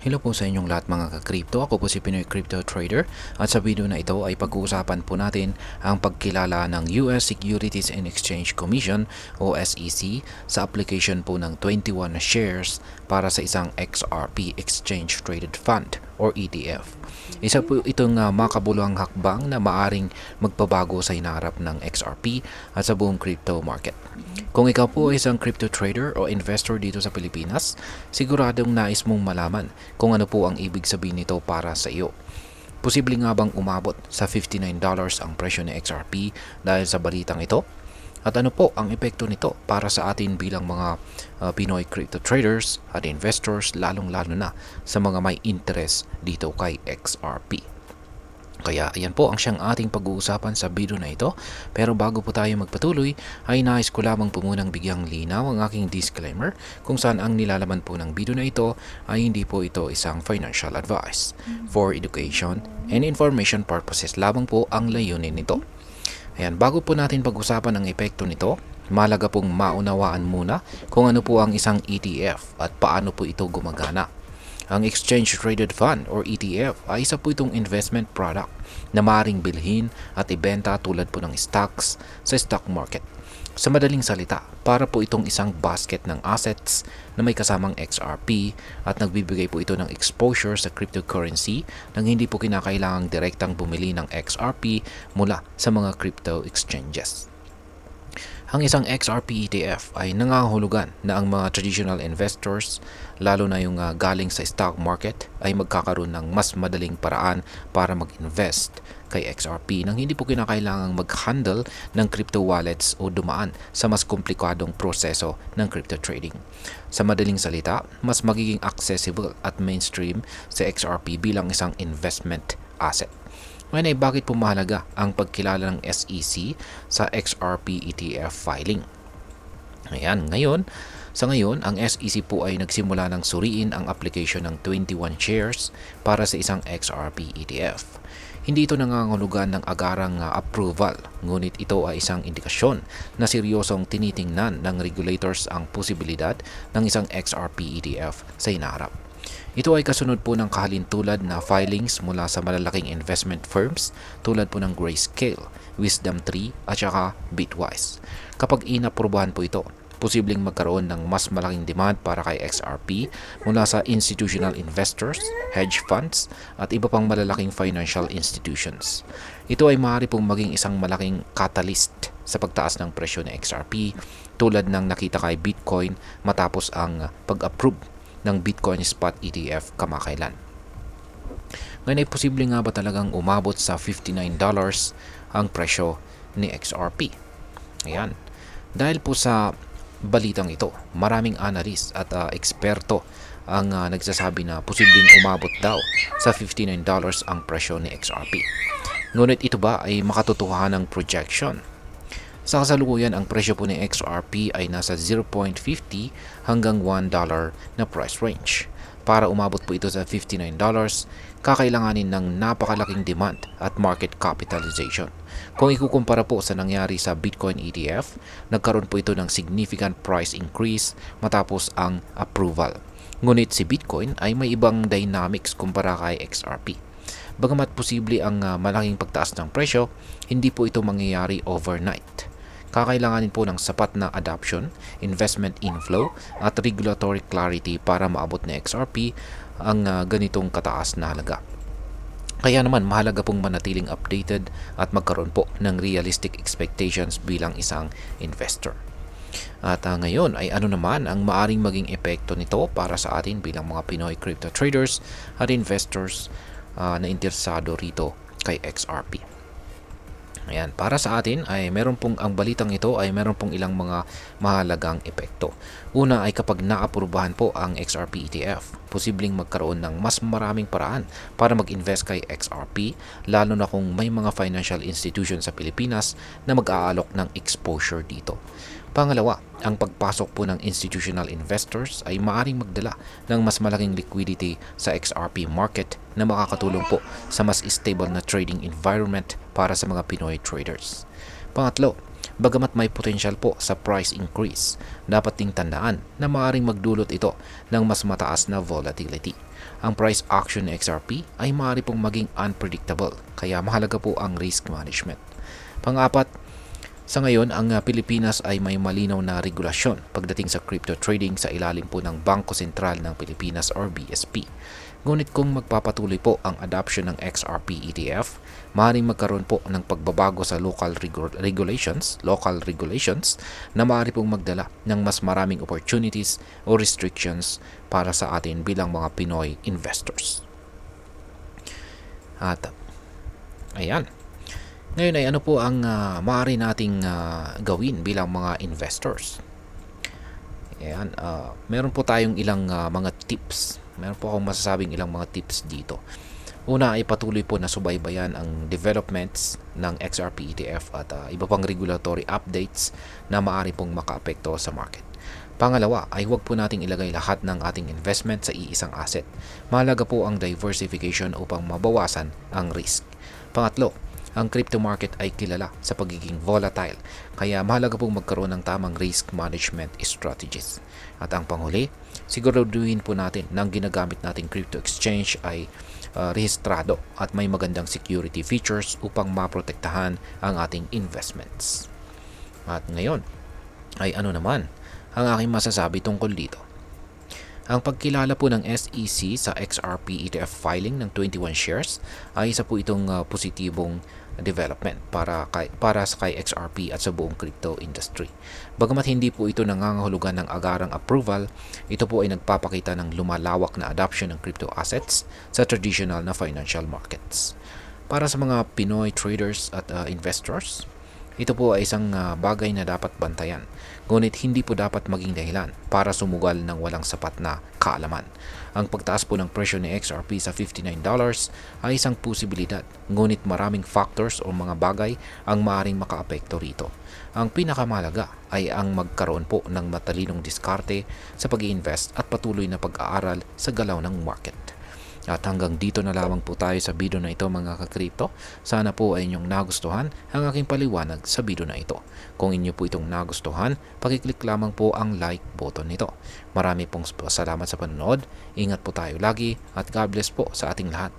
Hello po sa inyong lahat mga ka-crypto. Ako po si Pinoy Crypto Trader at sa video na ito ay pag-uusapan po natin ang pagkilala ng US Securities and Exchange Commission o SEC sa application po ng 21 shares para sa isang XRP Exchange Traded Fund or ETF. Isa po itong makabuluhang hakbang na maaring magpabago sa hinaharap ng XRP at sa buong crypto market. Kung ikaw po ay isang crypto trader o investor dito sa Pilipinas, siguradong nais mong malaman kung ano po ang ibig sabihin nito para sa iyo. Posible nga bang umabot sa $59 ang presyo ni XRP dahil sa balitang ito? At ano po ang epekto nito para sa atin bilang mga Pinoy crypto traders at investors, lalong-lalo na sa mga may interest dito kay XRP? Kaya ayan po ang siyang ating pag-uusapan sa video na ito. Pero bago po tayo magpatuloy, ay nais ko lamang po munang bigyang linaw ang aking disclaimer kung saan ang nilalaman po ng video na ito ay hindi po ito isang financial advice. For education and information purposes lamang po ang layunin nito. Ayan, bago po natin pag-usapan ang epekto nito, mahalaga pong maunawaan muna kung ano po ang isang ETF at paano po ito gumagana. Ang Exchange Traded Fund or ETF ay isa po itong investment product na maaaring bilhin at ibenta tulad po ng stocks sa stock market. Sa madaling salita, para po itong isang basket ng assets na may kasamang XRP at nagbibigay po ito ng exposure sa cryptocurrency nang hindi po kinakailangang direktang bumili ng XRP mula sa mga crypto exchanges. Ang isang XRP ETF ay nangangahulugan na ang mga traditional investors, lalo na yung galing sa stock market, ay magkakaroon ng mas madaling paraan para mag-invest kay XRP nang hindi po kinakailangang mag-handle ng crypto wallets o dumaan sa mas komplikadong proseso ng crypto trading. Sa madaling salita, mas magiging accessible at mainstream sa XRP bilang isang investment asset. Ngayon ay bakit po mahalaga ang pagkilala ng SEC sa XRP ETF filing? Ayan, sa ngayon, ang SEC po ay nagsimula ng suriin ang application ng 21 shares para sa isang XRP ETF. Hindi ito nangangahulugan ng agarang approval, ngunit ito ay isang indikasyon na seryosong tinitingnan ng regulators ang posibilidad ng isang XRP ETF sa hinaharap. Ito ay kasunod po ng kahalintulad na filings mula sa malalaking investment firms tulad po ng Grayscale, Wisdom3 at saka Bitwise. Kapag inaprubahan po ito, posibleng magkaroon ng mas malaking demand para kay XRP mula sa institutional investors, hedge funds at iba pang malalaking financial institutions. Ito ay maaari pong maging isang malaking catalyst sa pagtaas ng presyo ng XRP tulad ng nakita kay Bitcoin matapos ang pag-approve ng Bitcoin Spot ETF kamakailan. Ngayon ay posible nga ba talagang umabot sa $59 ang presyo ni XRP? Ayan. Dahil po sa balitang ito, maraming analyst at eksperto ang nagsasabi na posibleng umabot daw sa $59 ang presyo ni XRP. Ngunit ito ba ay makatotohanang projection? Sa kasalukuyan, ang presyo po ng XRP ay nasa 0.50 hanggang $1 na price range. Para umabot po ito sa $59, kakailanganin ng napakalaking demand at market capitalization. Kung ikukumpara po sa nangyari sa Bitcoin ETF, nagkaroon po ito ng significant price increase matapos ang approval. Ngunit si Bitcoin ay may ibang dynamics kumpara kay XRP. Bagamat posible ang malaking pagtaas ng presyo, hindi po ito mangyayari overnight. Kakailanganin po ng sapat na adoption, investment inflow at regulatory clarity para maabot na XRP ang ganitong kataas na halaga. Kaya naman mahalaga pong manatiling updated at magkaroon po ng realistic expectations bilang isang investor. At ngayon ay ano naman ang maaring maging epekto nito para sa atin bilang mga Pinoy crypto traders at investors na interesado rito kay XRP. Ayan, para sa atin ay meron pong ang balitang ito ay meron pong ilang mga mahalagang epekto. Una ay kapag naaprubahan po ang XRP ETF, posibleng magkaroon ng mas maraming paraan para mag-invest kay XRP, lalo na kung may mga financial institution sa Pilipinas na mag-aalok ng exposure dito. Pangalawa, ang pagpasok po ng institutional investors ay maaaring magdala ng mas malaking liquidity sa XRP market na makakatulong po sa mas stable na trading environment para sa mga Pinoy traders. Pangatlo, Bagamat may potensyal po sa price increase, dapat ding tandaan na maaaring magdulot ito ng mas mataas na volatility. Ang price action ng XRP ay maaari pong maging unpredictable, kaya mahalaga po ang risk management. Pang-apat, sa ngayon, ang Pilipinas ay may malinaw na regulasyon pagdating sa crypto trading sa ilalim po ng Bangko Sentral ng Pilipinas or BSP. Ngunit kung magpapatuloy po ang adoption ng XRP ETF, maaaring magkaroon po ng pagbabago sa local regulations na maaari pong magdala ng mas maraming opportunities o restrictions para sa atin bilang mga Pinoy investors. At ayan. Ngayon ay ano po ang maaari nating gawin bilang mga investors? Ayan, meron po tayong ilang mga tips. Meron po akong masasabing ilang mga tips dito. Una ay patuloy po na subaybayan ang developments ng XRP ETF at iba pang regulatory updates na maaari pong makaapekto sa market. Pangalawa ay huwag po nating ilagay lahat ng ating investment sa iisang asset. Mahalaga po ang diversification upang mabawasan ang risk. Pangatlo, ang crypto market ay kilala sa pagiging volatile, kaya mahalaga pong magkaroon ng tamang risk management strategies. At ang panghuli, siguraduhin po natin na ang ginagamit nating crypto exchange ay rehistrado at may magandang security features upang maprotektahan ang ating investments. At ngayon, ay ano naman ang aking masasabi tungkol dito? Ang pagkilala po ng SEC sa XRP ETF filing ng 21 shares ay isa po itong positibong development para sa kay XRP at sa buong crypto industry. Bagamat hindi po ito nangangahulugan ng agarang approval, ito po ay nagpapakita ng lumalawak na adoption ng crypto assets sa traditional na financial markets. Para sa mga Pinoy traders at investors, ito po ay isang bagay na dapat bantayan, ngunit hindi po dapat maging dahilan para sumugal ng walang sapat na kaalaman. Ang pagtaas po ng presyo ni XRP sa $59 ay isang posibilidad, ngunit maraming factors o mga bagay ang maaaring makaapekto rito. Ang pinakamahalaga ay ang magkaroon po ng matalinong diskarte sa pag-i-invest at patuloy na pag-aaral sa galaw ng market. At hanggang dito na lamang po tayo sa video na ito mga kakripto. Sana po ay inyong nagustuhan ang aking paliwanag sa video na ito. Kung inyo po itong nagustuhan, pakiclick lamang po ang like button nito. Marami pong salamat sa panonood. Ingat po tayo lagi at God bless po sa ating lahat.